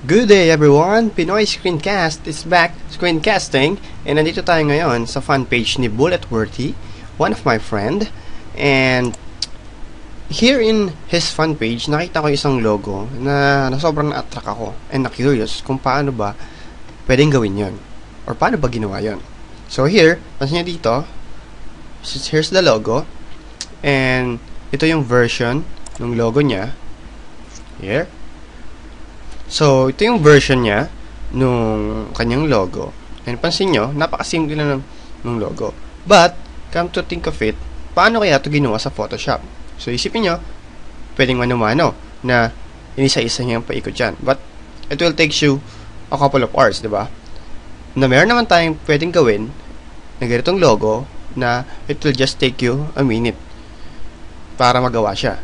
Good day everyone! Pinoy Screencast is back screencasting, and nandito tayo ngayon sa fan page ni Bulletworthy, one of my friend. And here in his fan page, nakita ko isang logo na sobrang na-attract ako and na-curious kung paano ba pwedeng gawin yon or paano ba ginawa yon. So here, pansin niyo dito, here's the logo, and ito yung version ng logo niya. Here. So, ito yung version niya nung kanyang logo. And pansin nyo, napakasimple lang ng logo. But, come to think of it, paano kaya ito ginawa sa Photoshop? So, isipin nyo, pwedeng mano-mano na inisa-isa niyang paikot dyan. But, it will take you a couple of hours, diba? Na meron naman tayong pwedeng gawin na ganitong logo na it will just take you a minute para magawa siya.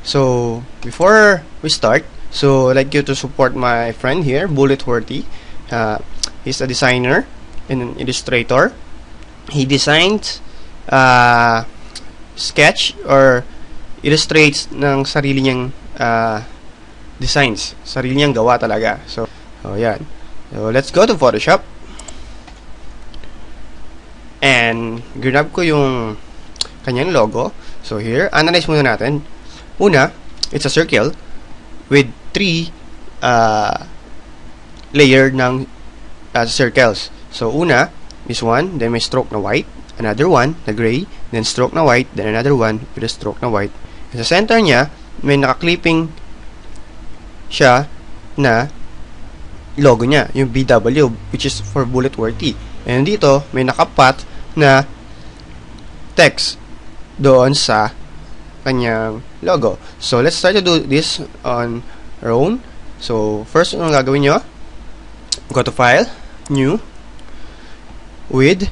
So, before we start, so, I'd like you to support my friend here, Bulletworthy. He's a designer and an illustrator. He designs, sketch, or illustrates ng sarili niyang designs. Sarili niyang gawa talaga. So, yan. So, let's go to Photoshop. And, grab ko yung kanyang logo. So, here, analyze muna natin. Una, it's a circle with 3 layer ng circles. So, una, this one, then may stroke na white, another one, na gray, then stroke na white, then another one with a stroke na white. Sa center niya, may naka-clipping siya na logo niya, yung BW, which is for Bulletworthy. And dito, may nakapat na text doon sa kanyang logo. So, let's try to do this on our own. So, first, ang gagawin nyo, go to File, New, with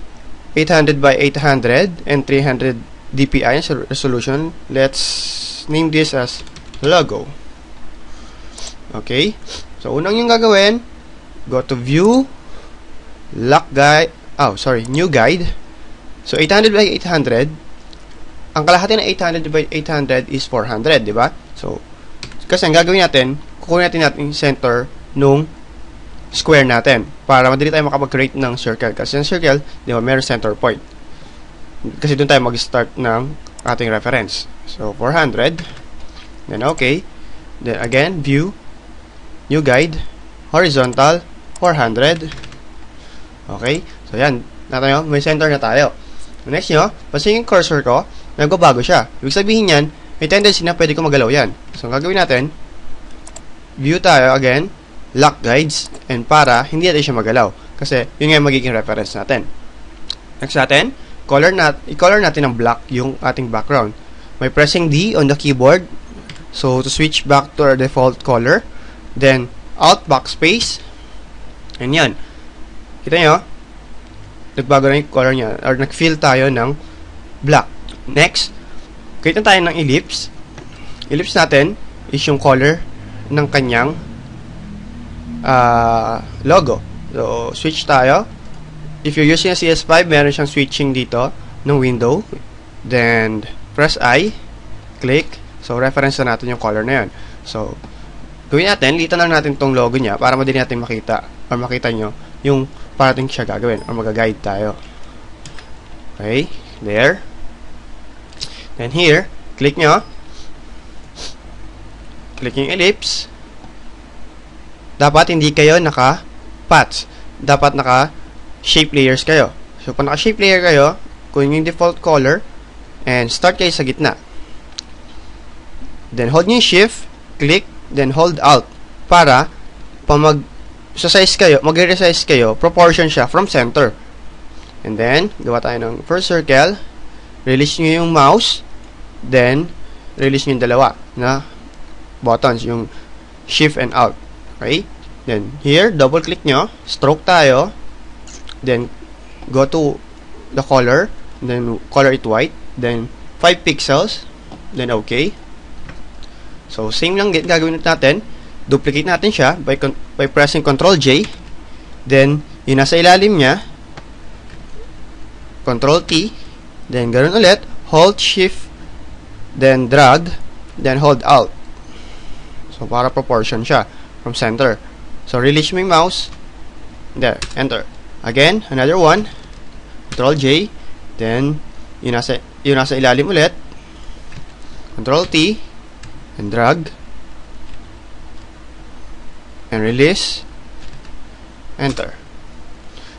800 by 800 and 300 dpi resolution. Let's name this as logo. Okay. So, unang yung gagawin, go to View, Lock Guide, New Guide. So, 800 by 800, ang kalahati ng 800 by 800 is 400, di ba? So, kasi ang gagawin natin, kukunin natin yung center nung square natin para madali tayo makapag-create ng circle. Kasi yung circle, di ba, meron center point. Kasi doon tayo mag-start ng ating reference. So, 400. Then, okay. Then, again, view, new guide, horizontal, 400. Okay. So, yan. Natin may center na tayo. Next nyo, pansin yung cursor ko, nagbabago siya. Ibig sabihin yan, may tendency na pwede ko magalaw yan. So, ang gagawin natin, view tayo again, lock guides, and para hindi natin siya magalaw. Kasi, yun nga yung magiging reference natin. Next natin, i-color natin ng black yung ating background. By pressing D on the keyboard, so to switch back to our default color, then, Alt backspace, and yan. Kita nyo, nagbago na yung color niya, or nag-fill tayo ng black. Next, create na tayo ng ellipse. Ellipse natin is yung color ng kanyang logo. So, switch tayo. If you're using a CS5, meron siyang switching dito ng window. Then, press I, click. So, reference na natin yung color na yun. So, gawin natin, litan lang natin tong logo niya para madali natin makita or makita nyo yung parating siya gagawin or mag-guide tayo. Okay, there. Then here, click nyo. Click yung ellipse. Dapat hindi kayo naka-paths. Dapat naka-shape layers kayo. So, kung naka-shape layer kayo, kunin yung default color, and start kayo sa gitna. Then, hold nyo yung shift, click, then hold alt. Para, pag mag-resize kayo, proportion siya from center. And then, gawa tayo ng first circle. Release nyo yung mouse. Then, release nyo yung dalawa na buttons, yung shift and alt. Okay? Then, here, double click nyo. Stroke tayo. Then, go to the color. Then, color it white. Then, 5 pixels. Then, okay. So, same lang gagawin natin. Duplicate natin siya by pressing Ctrl J. Then, yung nasa ilalim niya, Ctrl T. Then, ganoon ulit. Hold Shift. Then, drag. Then, hold Alt. So, para proportion siya. from center. So, release mo yung mouse. There, enter. Again, another one. Control J. Then, yung nasa ilalim ulit. Control T. And drag. And release. Enter.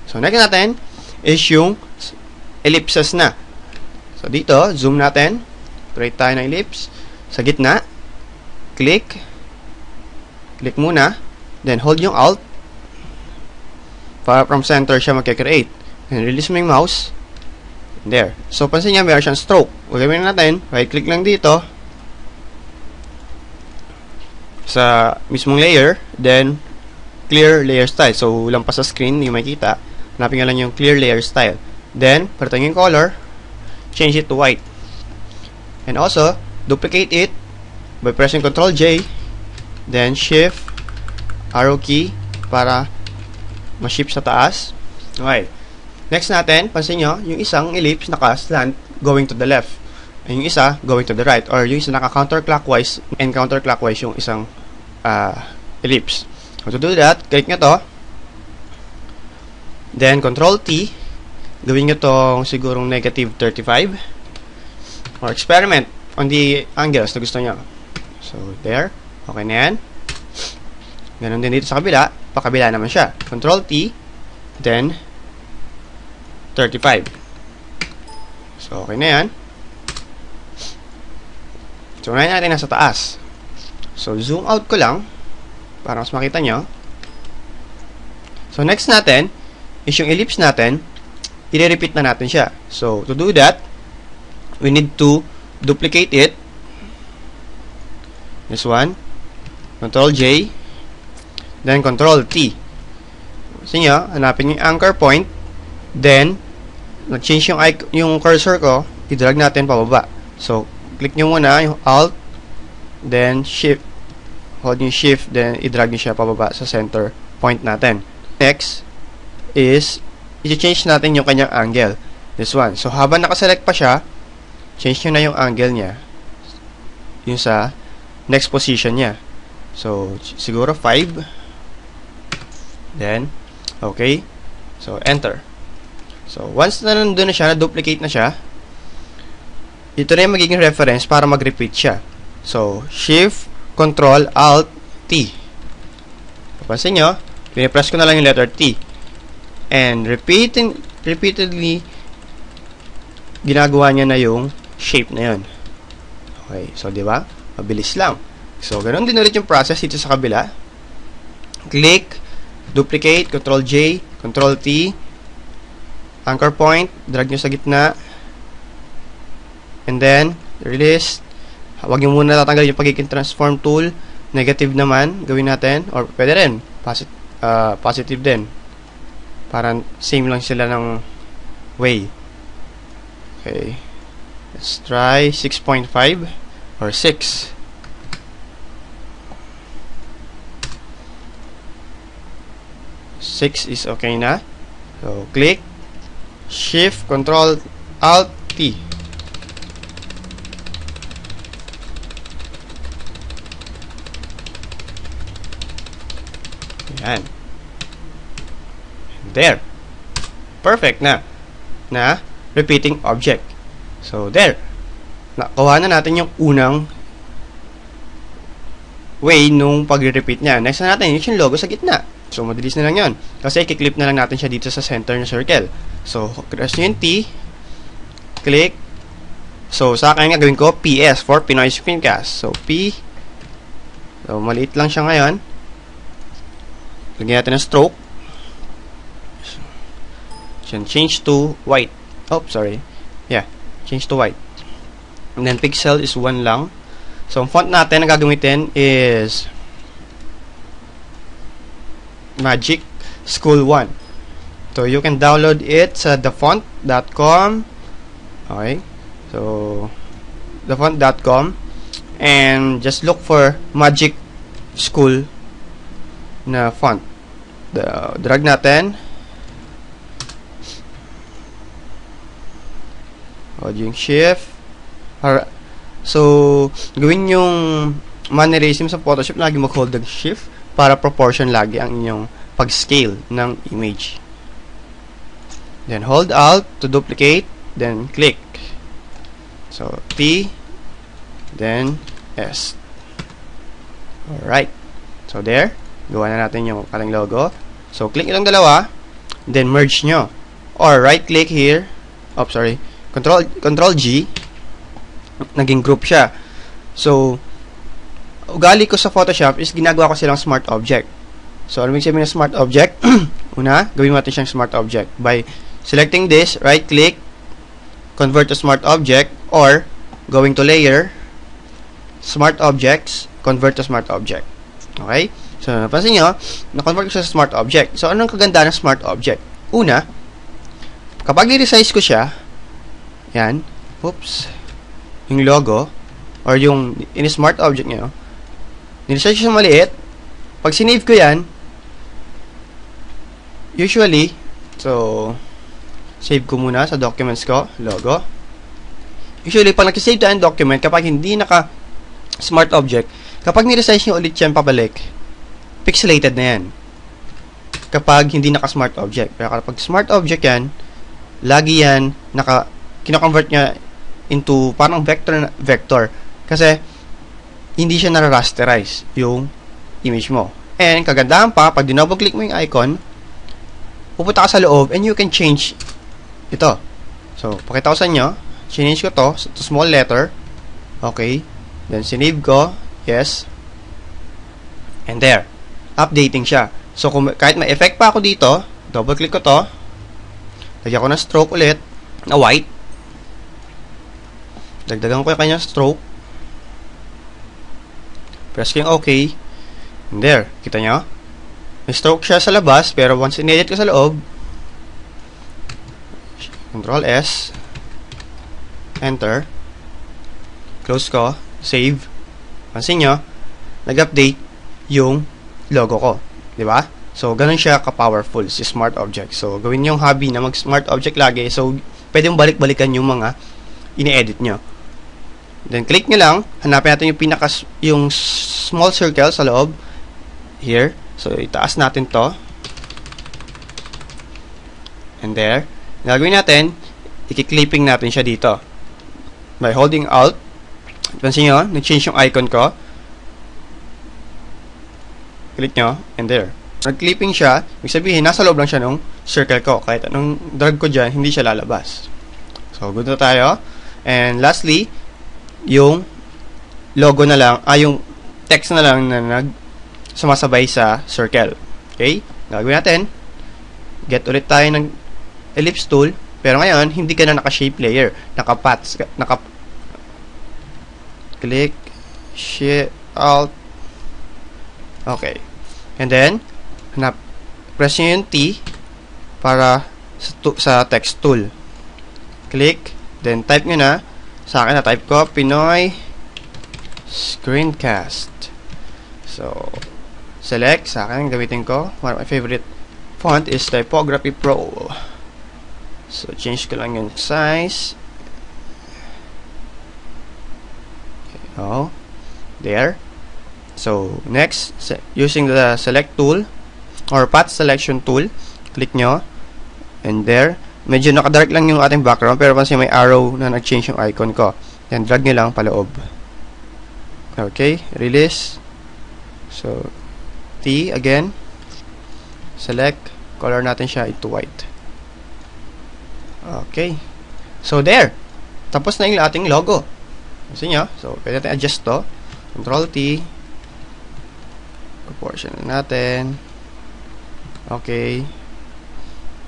So, next natin is yung ellipses na. So, dito, zoom natin. Create tayo ng ellipse. Sa gitna. Click. Click muna. Then, hold yung Alt. Para from center siya magkakreate. And release mo yung mouse. There. So, pansin niya, meron siyang stroke. Gagawin natin, right-click lang dito. Sa mismong layer. Then, clear layer style. So, lampas sa screen, hindi makikita. Hanapin nga lang yung clear layer style. Then, palitan yung color. Change it to white. And also, duplicate it by pressing Ctrl J. Then, Shift, arrow key, para ma-shift sa taas. Okay. Next natin, pansin nyo, yung isang ellipse naka-slant going to the left. And yung isa going to the right. Or yung isa naka-counterclockwise and counterclockwise yung isang ellipse. So, to do that, click nyo to. Then, Ctrl T. Gawin nyo tong sigurong negative 35. Or experiment on the angles na gusto nyo. So, there. Okay na yan. Ganon din dito sa kabila. Pakabila naman siya. Control T. Then, 35. So, okay na yan. So, unahin natin nasa taas. So, zoom out ko lang para mas makita nyo. So, next natin is yung ellipse natin. I-repeat na natin siya. So, to do that, we need to duplicate it. This one. Control J. Then, Control T. Kasi nyo, hanapin yung anchor point. Then, nag-change yung cursor ko. I-drag natin pababa. So, click nyo muna yung Alt. Then, Shift. Hold yung Shift. Then, i-drag nyo siya pababa sa center point natin. Next is, i-change natin yung kanyang angle. This one. So, habang nakaselect pa siya, change nyo na yung angle niya. Yung sa next position niya. So, siguro 5. Then, okay. So, enter. So, once na nandun na siya, na-duplicate na siya, ito na yung magiging reference para mag-repeat siya. So, Shift, Control, Alt, T. Papansin nyo, pinipress ko na lang yung letter T. And, repeatedly, ginagawa niya na yung shape na yun. Okay. So, di ba? Mabilis lang. So, ganun din ulit yung process dito sa kabila. Click, duplicate, Ctrl J, Ctrl T, anchor point, drag nyo sa gitna, and then, release. Huwag nyo muna tatanggalin yung pagiging transform tool. Negative naman, gawin natin, or pwede rin, positive din. Parang same lang sila ng way. Okay. Let's try 6.5 or 6. Six is okay na. So, click, Shift, Control, Alt, T. Yan. There. Perfect na. Repeating object. So, there. Nakuha na natin yung unang way nung pag-repeat niya. Next na natin, yung logo sa gitna. So, madalis na lang yun. Kasi, kiklip na lang natin siya dito sa center ng circle. So, press nyo yung T. Click. So, sa akin nga gawin ko, PS for Pinoy Screencast. So, P. So, maliit lang siya ngayon. Lagyan natin ng stroke. Change to white. Oh, sorry. Yeah. Change to white. And then, pixel is 1 lang. So, ang font natin na gagamitin is Magic School 1. So, you can download it sa thefont.com. Okay. So, thefont.com. And just look for Magic School na font. Drag natin. Hold yung Shift. So, gawin yung mannerism sa Photoshop. Lagi mag-hold ng Shift para proportion lagi ang inyong pag-scale ng image. Then hold Alt to duplicate, then click. So T, then S. Alright. So there, gawa na natin yung ating logo. So click itong dalawa, then merge nyo. Or right click here. Oh, sorry. Control G. Naging group siya. So ugali ko sa Photoshop is ginagawa ko silang smart object. So ano ibig sabihin ng smart object? Una, gawin natin siyang smart object by selecting this, right click, convert to smart object, or going to layer, smart objects, convert to smart object. Okay? So napansin nyo, na-convert ko siya sa smart object. So anong kaganda ng smart object? Una, kapag i-resize ko siya, yan, oops, yung logo, or yung in-smart object nyo, niresize ko siya maliit. Pag sinave ko yan, usually, so, save ko muna sa documents ko, logo. Usually, pag nag-save tayo ng document, kapag hindi naka-smart object, kapag niresize nyo ulit yan pabalik, pixelated na yan. Kapag hindi naka-smart object. Pero kapag smart object yan, lagi yan, kino-convert niya into parang vector. Kasi, hindi siya na-rasterize yung image mo. And, kagandahan pa, pag dinouble click mo yung icon, pupunta ka sa loob, and you can change ito. So, pakita ko sa inyo, change ko to small letter. Okay. Then, sinave ko, yes. And there. Updating siya. So, kahit may effect pa ako dito, double click ko to, lagyan ko ng stroke ulit, na white. Dagdagan ko yung kanyang stroke. Press ko yung OK. And there. Kita nyo? May stroke siya sa labas, pero once in-edit ko sa loob, Control S, Enter, close ko, save. Pansin nyo, nag-update yung logo ko. Diba? So, ganun siya ka-powerful si Smart Object. So, gawin yung hobby na mag-Smart Object lagi. So, pwede mong balik-balikan yung mga ini-edit nyo. Then, click nyo lang. Hanapin natin yung small circle sa loob. Here. So, itaas natin to. And there. Gagawin natin, i-clipping natin siya dito. By holding Alt. Pansin nyo, nag-change yung icon ko. Click nyo, and there. Nag-clipping siya, ibig sabihin, nasa loob lang siya ng circle ko. Kahit anong drag ko dyan, hindi siya lalabas. So, good na tayo. And lastly, yung logo na lang, yung text na lang na sumasabay sa circle. Okay? Gagawin natin. Get ulit tayo ng ellipse tool. Pero ngayon, hindi ka na naka-shape layer. Naka-paths. Click. Shift. Alt. Okay. And then, press nyo yung T para sa text tool. Click. Then, type nyo na. Sa akin, na-type ko, Pinoy Screencast. So, select. Sa akin, gamitin ko. One of my favorite font is Typography Pro. So, change ko lang yung size. Okay. Oh. There. So, next, using the select tool or path selection tool, click nyo. And there. Medyo nakadark lang yung ating background, pero kasi may arrow na nag-change yung icon ko. Then, drag nyo lang paloob. Okay. Release. So, T again. Select. Color natin siya into white. Okay. So, there. Tapos na yung ating logo. Kasi nyo. So, pwede natin adjust to. Control T. Proportion natin. Okay.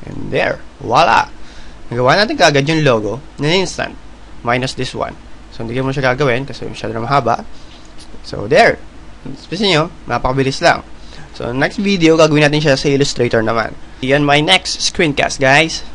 And there. Voila! Nagawa natin kagad yung logo na instant. Minus this one. So, hindi mo siya gagawin kasi masyado na mahaba. So, there. Spesa nyo, napakabilis lang. So, next video, gagawin natin siya sa Illustrator naman. Yan my next screencast, guys.